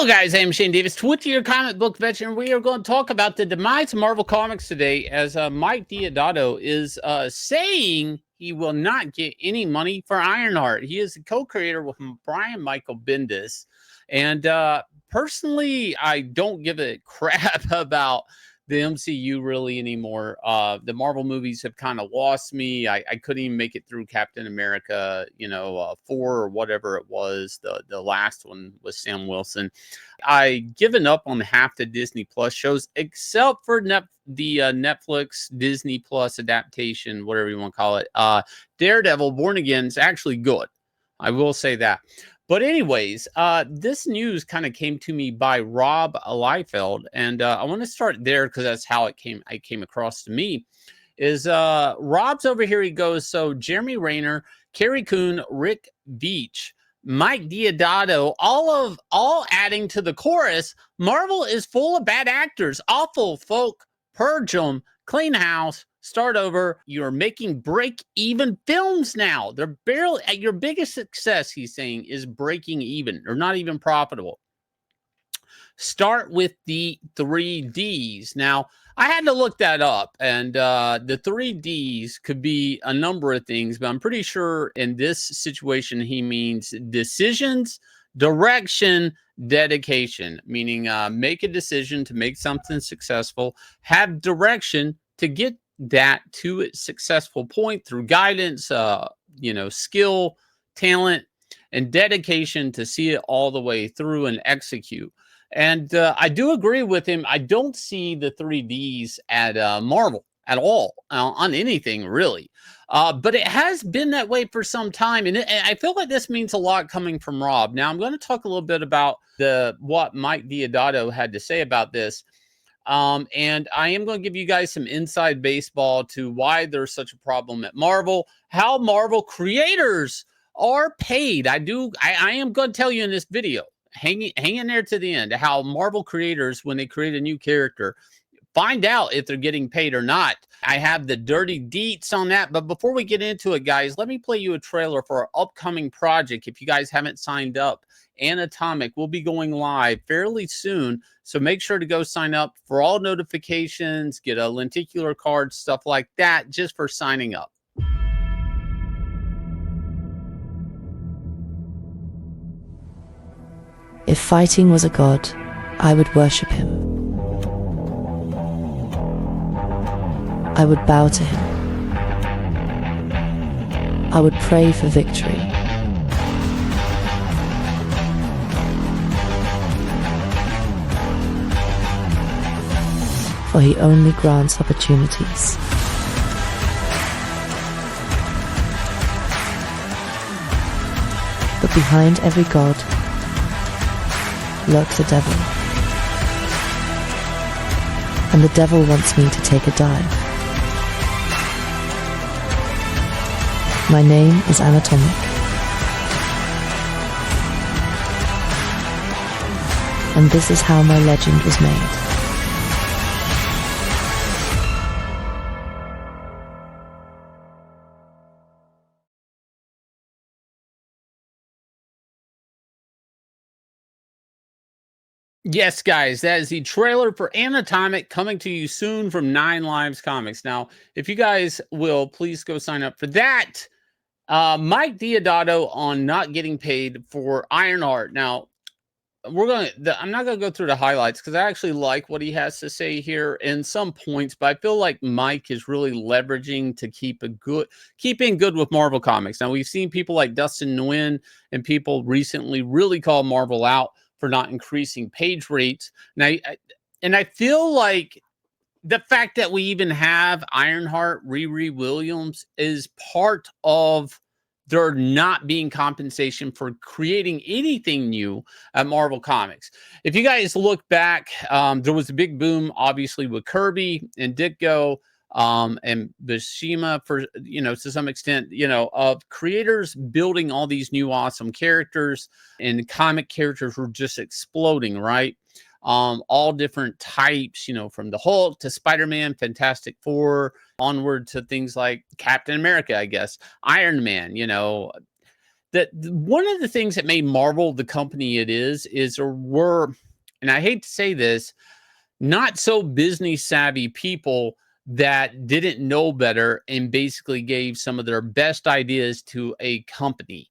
Hello, guys. I'm Shane Davis, Twitter, your comic book veteran. We are going to talk about the demise of Marvel Comics today, as Mike Deodata is saying he will not get any money for Ironheart. He is a co-creator with Brian Michael Bendis, and personally, I don't give a crap about the MCU really anymore. The Marvel movies have kind of lost me. I couldn't even make it through Captain America, 4 or whatever it was. The last one was Sam Wilson. I given up on half the Disney Plus shows except for the Netflix Disney Plus adaptation, whatever you want to call it. Daredevil Born Again is actually good. I will say that. But anyways, this news kind of came to me by Rob Liefeld, and I want to start there because that's how it came across to me. Is Rob's over here? He goes, so Jeremy Rayner, Carrie Coon, Rick Veitch, Mike Deodato, all adding to the chorus. Marvel is full of bad actors, awful folk. Purge them, clean house, start over. You're making break-even films now. They're barely at your biggest success, he's saying, is breaking even. They're not even profitable. Start with the 3Ds. Now, I had to look that up, and the 3Ds could be a number of things, but I'm pretty sure in this situation he means decisions, direction, dedication, meaning make a decision to make something successful, have direction to get that to its successful point through guidance, skill, talent, and dedication to see it all the way through and execute. And I do agree with him. I don't see the 3Ds at Marvel at all on anything really. But it has been that way for some time. And I feel like this means a lot coming from Rob. Now, I'm going to talk a little bit about what Mike Deodato had to say about this. And I am going to give you guys some inside baseball to why there's such a problem at Marvel, how Marvel creators are paid. I am going to tell you in this video, hang in there to the end, how Marvel creators, when they create a new character, find out if they're getting paid or not. I have the dirty deets on that. But before we get into it, guys, let me play you a trailer for our upcoming project. If you guys haven't signed up, Anatomic will be going live fairly soon. So make sure to go sign up for all notifications, get a lenticular card, stuff like that, just for signing up. If fighting was a god, I would worship him. I would bow to him. I would pray for victory. For he only grants opportunities. But behind every god lurks a devil. And the devil wants me to take a dive. My name is Anatomic. And this is how my legend was made. Yes, guys, that is the trailer for Anatomic coming to you soon from 9 Lives Comics. Now, if you guys will, please go sign up for that. Mike Deodato on not getting paid for Ironheart. Now, I'm not going to go through the highlights because I actually like what he has to say here in some points, but I feel like Mike is really leveraging to keeping good with Marvel Comics. Now, we've seen people like Dustin Nguyen and people recently really call Marvel out for not increasing page rates. Now, I feel like the fact that we even have Ironheart, Riri Williams, is part of there not being compensation for creating anything new at Marvel Comics. If you guys look back, there was a big boom, obviously, with Kirby and Ditko, and Bashima, for to some extent, of creators building all these new awesome characters, and comic characters were just exploding, right? All different types, from the Hulk to Spider-Man, Fantastic Four, onward to things like Captain America, I guess, Iron Man, that one of the things that made Marvel the company it is there were, and I hate to say this, not so business savvy people that didn't know better and basically gave some of their best ideas to a company.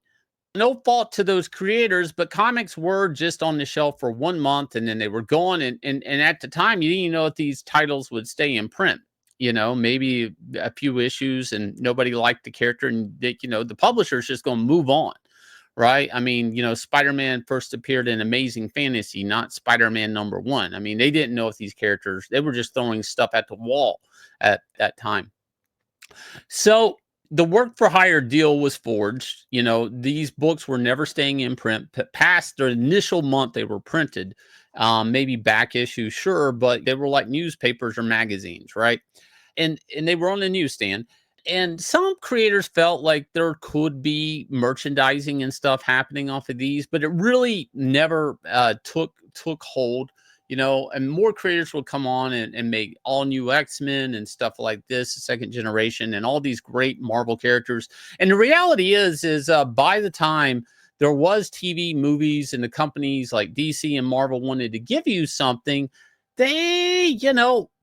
No fault to those creators, but comics were just on the shelf for 1 month and then they were gone. And at the time, you didn't know if these titles would stay in print. Maybe a few issues and nobody liked the character, and the publisher's just going to move on. Right. I mean, Spider-Man first appeared in Amazing Fantasy, not Spider-Man #1. I mean, they didn't know if these characters, they were just throwing stuff at the wall at that time. So the work for hire deal was forged. These books were never staying in print past their initial month they were printed. Maybe back issues, sure, but they were like newspapers or magazines, right? And they were on the newsstand. And some creators felt like there could be merchandising and stuff happening off of these, but it really never took hold. And more creators will come on and make all new X-Men and stuff like this, the second generation, and all these great Marvel characters. And the reality is by the time there was TV, movies, and the companies like DC and Marvel wanted to give you something, they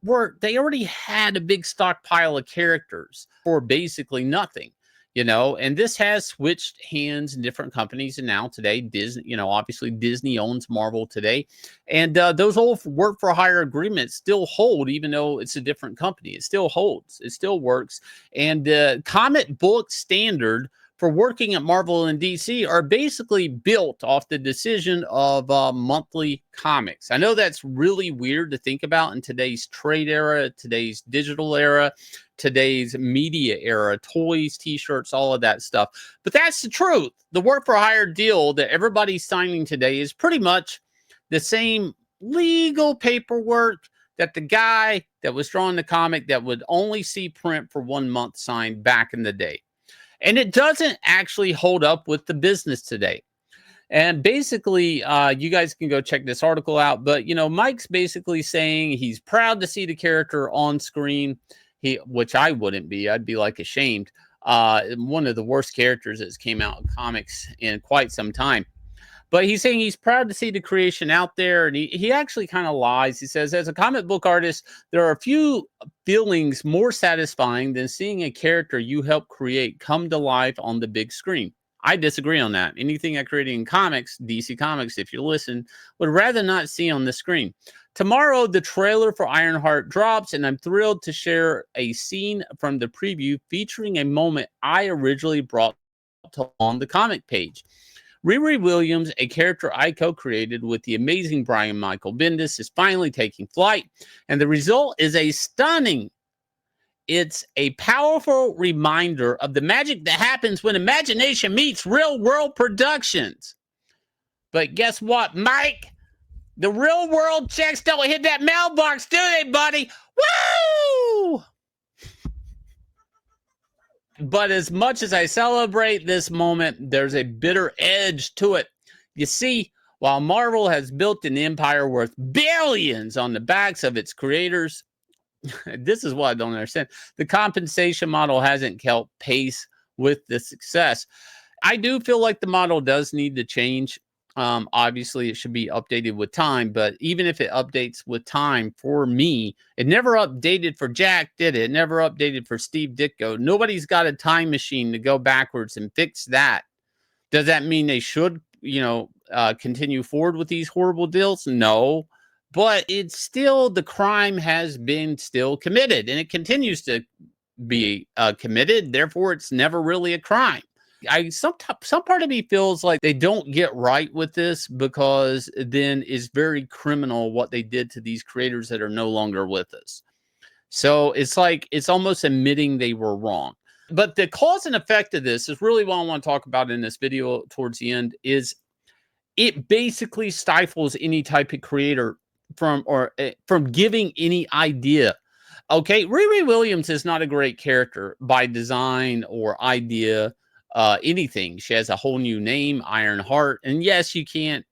already had a big stockpile of characters for basically nothing. And this has switched hands in different companies. And now today, Disney, obviously Disney owns Marvel today. And those old work for hire agreements still hold, even though it's a different company. It still holds. It still works. And the comic book standard for working at Marvel and DC are basically built off the decision of monthly comics. I know that's really weird to think about in today's trade era, today's digital era, today's media era, toys, t-shirts, all of that stuff. But that's the truth. The work for hire deal that everybody's signing today is pretty much the same legal paperwork that the guy that was drawing the comic that would only see print for 1 month signed back in the day. And it doesn't actually hold up with the business today. And basically, you guys can go check this article out. But, Mike's basically saying he's proud to see the character on screen, which I wouldn't be. I'd be like ashamed. One of the worst characters that's came out in comics in quite some time. But he's saying he's proud to see the creation out there. And he actually kind of lies. He says, as a comic book artist, there are a few feelings more satisfying than seeing a character you helped create come to life on the big screen. I disagree on that. Anything I created in comics, DC Comics, if you listen, would rather not see on the screen. Tomorrow, the trailer for Ironheart drops, and I'm thrilled to share a scene from the preview featuring a moment I originally brought on the comic page. Riri Williams, a character I co-created with the amazing Brian Michael Bendis, is finally taking flight, and the result is it's a powerful reminder of the magic that happens when imagination meets real-world productions. But guess what, Mike? The real-world checks don't hit that mailbox, do they, buddy? Woo! But as much as I celebrate this moment, there's a bitter edge to it. You see, while Marvel has built an empire worth billions on the backs of its creators, this is what I don't understand. The compensation model hasn't kept pace with the success. I do feel like the model does need to change. Obviously, it should be updated with time, but even if it updates with time, for me, it never updated for Jack, did it? It never updated for Steve Ditko. Nobody's got a time machine to go backwards and fix that. Does that mean they should, continue forward with these horrible deals? No, but it's still, the crime has been still committed, and it continues to be committed. Therefore, it's never really a crime. Some part of me feels like they don't get right with this, because then it's very criminal what they did to these creators that are no longer with us. So it's like, it's almost admitting they were wrong. But the cause and effect of this is really what I want to talk about in this video towards the end. Is it basically stifles any type of creator from giving any idea. Okay, Riri Williams is not a great character by design or idea. Anything. She has a whole new name, Ironheart, and yes, you can't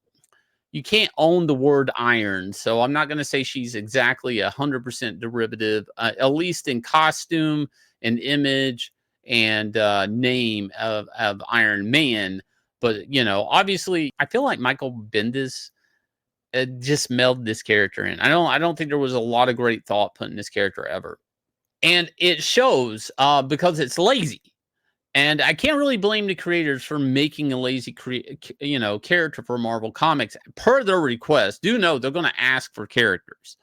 own the word iron, so I'm not going to say she's exactly 100% derivative, at least in costume and image and name of Iron Man. But, you know, obviously, I feel like Michael Bendis just melded this character in. I don't think there was a lot of great thought put in this character ever. And it shows because it's lazy. And I can't really blame the creators for making a lazy, character for Marvel Comics per their request. Do know they're going to ask for characters.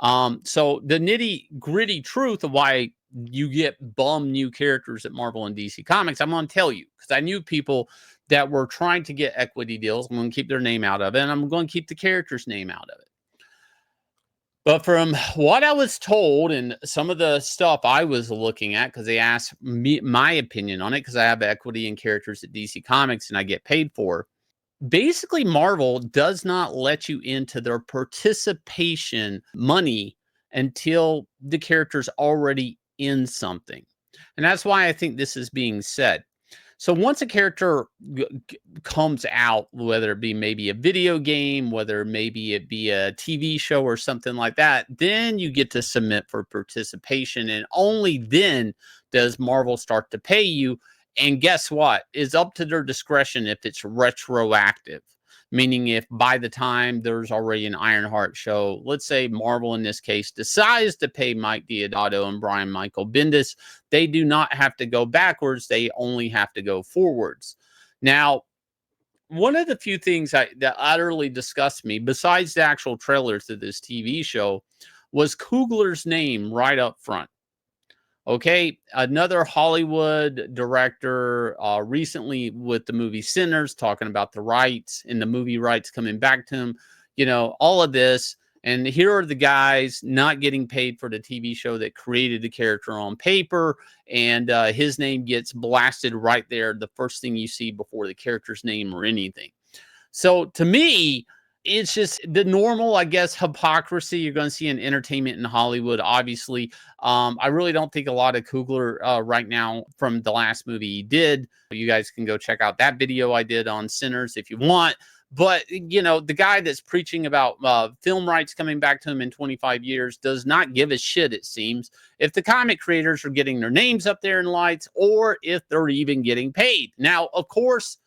So the nitty gritty truth of why you get bum new characters at Marvel and DC Comics, I'm going to tell you because I knew people that were trying to get equity deals. I'm going to keep their name out of it, and I'm going to keep the character's name out of it. But from what I was told and some of the stuff I was looking at, because they asked me my opinion on it, because I have equity in characters at DC Comics and I get paid for. Basically, Marvel does not let you into their participation money until the character's already in something. And that's why I think this is being said. So once a character comes out, whether it be maybe a video game, whether maybe it be a TV show or something like that, then you get to submit for participation. And only then does Marvel start to pay you. And guess what? It's up to their discretion if it's retroactive. Meaning if by the time there's already an Ironheart show, let's say Marvel in this case decides to pay Mike Deodata and Brian Michael Bendis, they do not have to go backwards. They only have to go forwards. Now, one of the few things that utterly disgusts me, besides the actual trailers to this TV show, was Coogler's name right up front. Okay, another Hollywood director recently with the movie Sinners talking about the rights and the movie rights coming back to him, you know, all of this. And here are the guys not getting paid for the TV show that created the character on paper. And his name gets blasted right there. The first thing you see before the character's name or anything. So to me, it's just the normal, I guess, hypocrisy you're going to see in entertainment in Hollywood. Obviously, I really don't think a lot of Coogler right now from the last movie he did. You guys can go check out that video I did on Sinners if you want. But, you know, the guy that's preaching about film rights coming back to him in 25 years does not give a shit, it seems, if the comic creators are getting their names up there in lights or if they're even getting paid. Now, of course,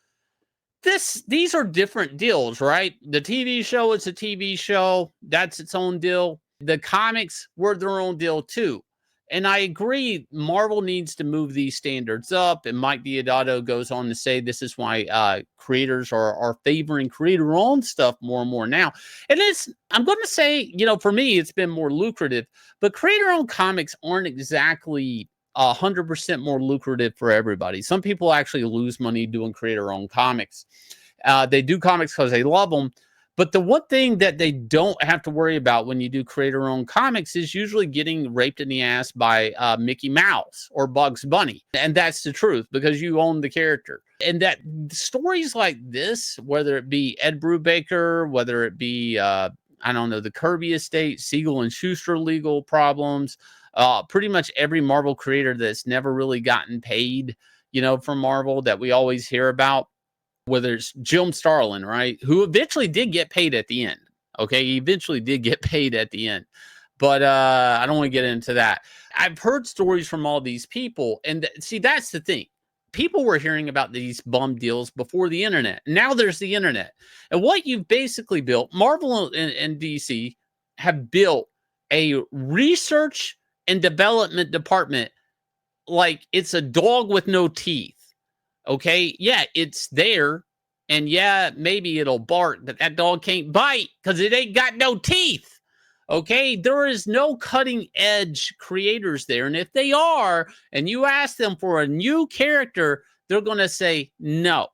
these are different deals, right? The TV show is a TV show. That's its own deal. The comics were their own deal too. And I agree, Marvel needs to move these standards up. And Mike Deodato goes on to say this is why creators are favoring creator-owned stuff more and more now. And I'm going to say, you know, for me, it's been more lucrative. But creator-owned comics aren't exactly 100% more lucrative for everybody. Some people actually lose money doing creator-owned comics. They do comics because they love them. But the one thing that they don't have to worry about when you do creator-owned comics is usually getting raped in the ass by Mickey Mouse or Bugs Bunny. And that's the truth because you own the character. And that stories like this, whether it be Ed Brubaker, whether it be, I don't know, the Kirby estate, Siegel and Schuster legal problems, pretty much every Marvel creator that's never really gotten paid, you know, from Marvel that we always hear about, whether it's Jim Starlin, right, who eventually did get paid at the end. Okay, he eventually did get paid at the end. But I don't want to get into that. I've heard stories from all these people. And see, that's the thing. People were hearing about these bum deals before the internet. Now there's the internet. And what you've basically built, Marvel and DC have built a research and development department like it's a dog with no teeth. Okay, yeah, it's there, and yeah, maybe it'll bark, but that dog can't bite because it ain't got no teeth. Okay, there is no cutting edge creators there, and if they are, and you ask them for a new character, they're going to say no.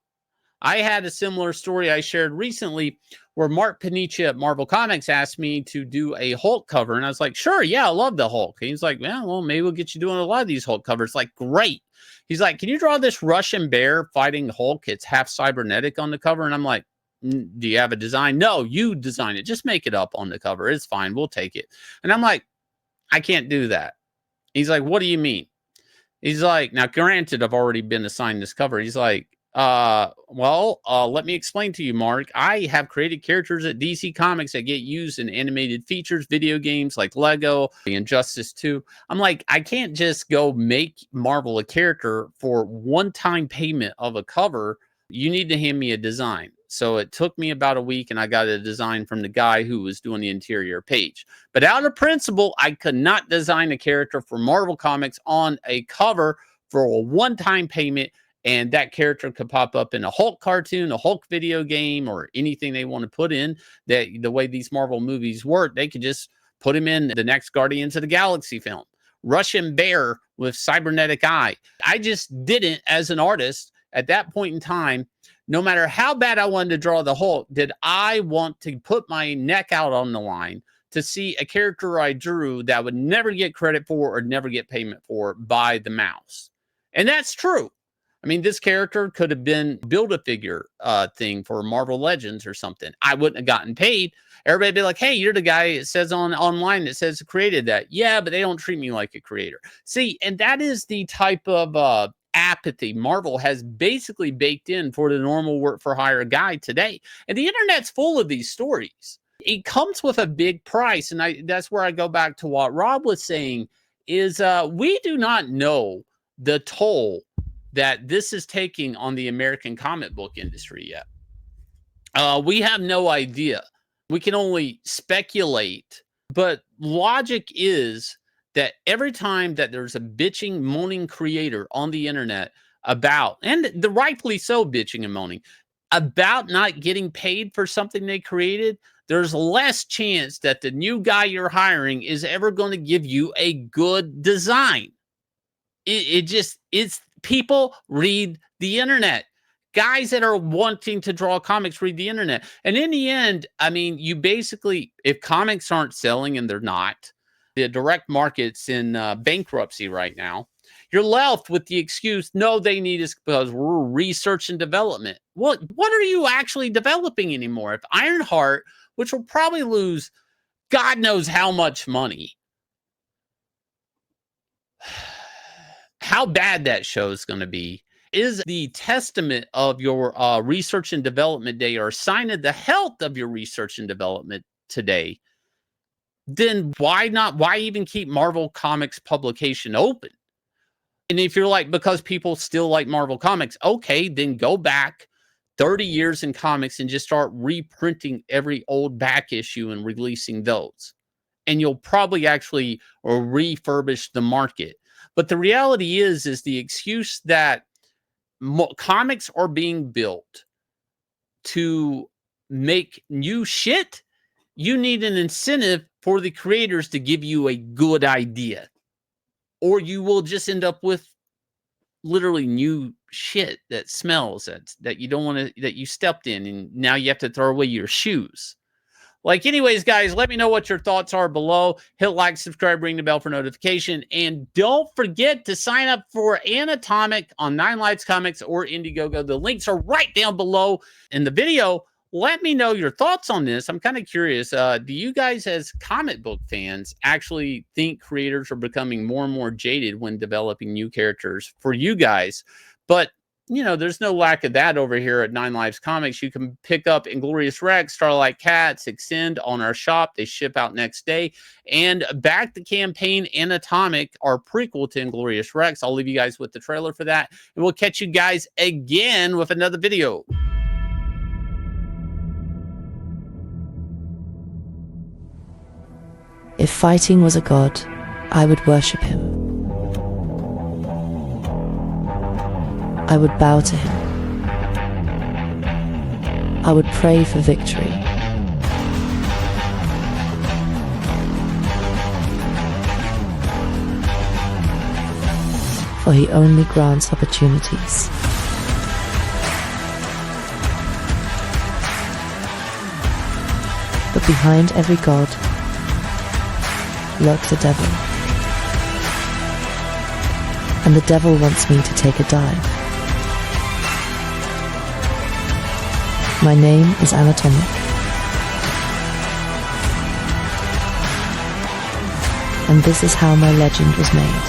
I had a similar story I shared recently where Mark Panicia at Marvel Comics asked me to do a Hulk cover. And I was like, sure, yeah, I love the Hulk. And he's like, yeah, well, maybe we'll get you doing a lot of these Hulk covers. Like, great. He's like, can you draw this Russian bear fighting Hulk? It's half cybernetic on the cover. And I'm like, do you have a design? No, you design it. Just make it up on the cover. It's fine. We'll take it. And I'm like, I can't do that. He's like, what do you mean? He's like, now, granted, I've already been assigned this cover. He's like, let me explain to you, Mark. I have created characters at DC Comics that get used in animated features, video games like Lego, Injustice 2. I'm like, I can't just go make Marvel a character for one-time payment of a cover You need to hand me a design. So it took me about a week, and I got a design from the guy who was doing the interior page. But out of principle, I could not design a character for Marvel Comics on a cover for a one-time payment, and that character could pop up in a Hulk cartoon, a Hulk video game, or anything they want to put in. That the way these Marvel movies work, they could just put him in the next Guardians of the Galaxy film. Russian bear with cybernetic eye. I just didn't, as an artist, at that point in time, no matter how bad I wanted to draw the Hulk, did I want to put my neck out on the line to see a character I drew that would never get credit for or never get payment for by the mouse. And that's true. I mean, this character could have been Build-A-Figure thing for Marvel Legends or something. I wouldn't have gotten paid. Everybody would be like, hey, you're the guy it says online that says created that. Yeah, but they don't treat me like a creator. See, and that is the type of apathy Marvel has basically baked in for the normal work for hire guy today. And the internet's full of these stories. It comes with a big price. And that's where I go back to what Rob was saying is we do not know the toll that this is taking on the American comic book industry yet. We have no idea. We can only speculate. But logic is that every time that there's a bitching, moaning creator on the internet about, and the rightfully so bitching and moaning, about not getting paid for something they created, there's less chance that the new guy you're hiring is ever going to give you a good design. It's people read the internet. Guys that are wanting to draw comics read the internet. And in the end, I mean, you basically, if comics aren't selling, and they're not, the direct market's in bankruptcy right now, you're left with the excuse, no, they need us because we're research and development. What are you actually developing anymore? If Ironheart, which will probably lose God knows how much money, how bad that show is going to be, is the testament of your research and development day, or a sign of the health of your research and development today, then why even keep Marvel Comics publication open? And if you're like, because people still like Marvel Comics, okay, then go back 30 years in comics and just start reprinting every old back issue and releasing those. And you'll probably actually refurbish the market. But the reality is the excuse that comics are being built to make new shit, you need an incentive for the creators to give you a good idea, or you will just end up with literally new shit that smells that you don't want to, that you stepped in, and now you have to throw away your shoes. Like, anyways, guys, let me know what your thoughts are below. Hit like, subscribe, ring the bell for notification, and don't forget to sign up for Anatomic on 9 Lives Comics or Indiegogo. The links are right down below in the video. Let me know your thoughts on this. I'm kind of curious. Do you guys, as comic book fans, actually think creators are becoming more and more jaded when developing new characters for you guys? But, you know, there's no lack of that over here at 9 Lives Comics. You can pick up Inglorious Rex, Starlight Cats, Extend on our shop. They ship out next day. And back the campaign Anatomic, our prequel to Inglorious Rex. I'll leave you guys with the trailer for that. And we'll catch you guys again with another video. If fighting was a god, I would worship him. I would bow to him. I would pray for victory. For he only grants opportunities. But behind every god lurks a devil. And the devil wants me to take a dive. My name is Anatomic. And this is how my legend was made.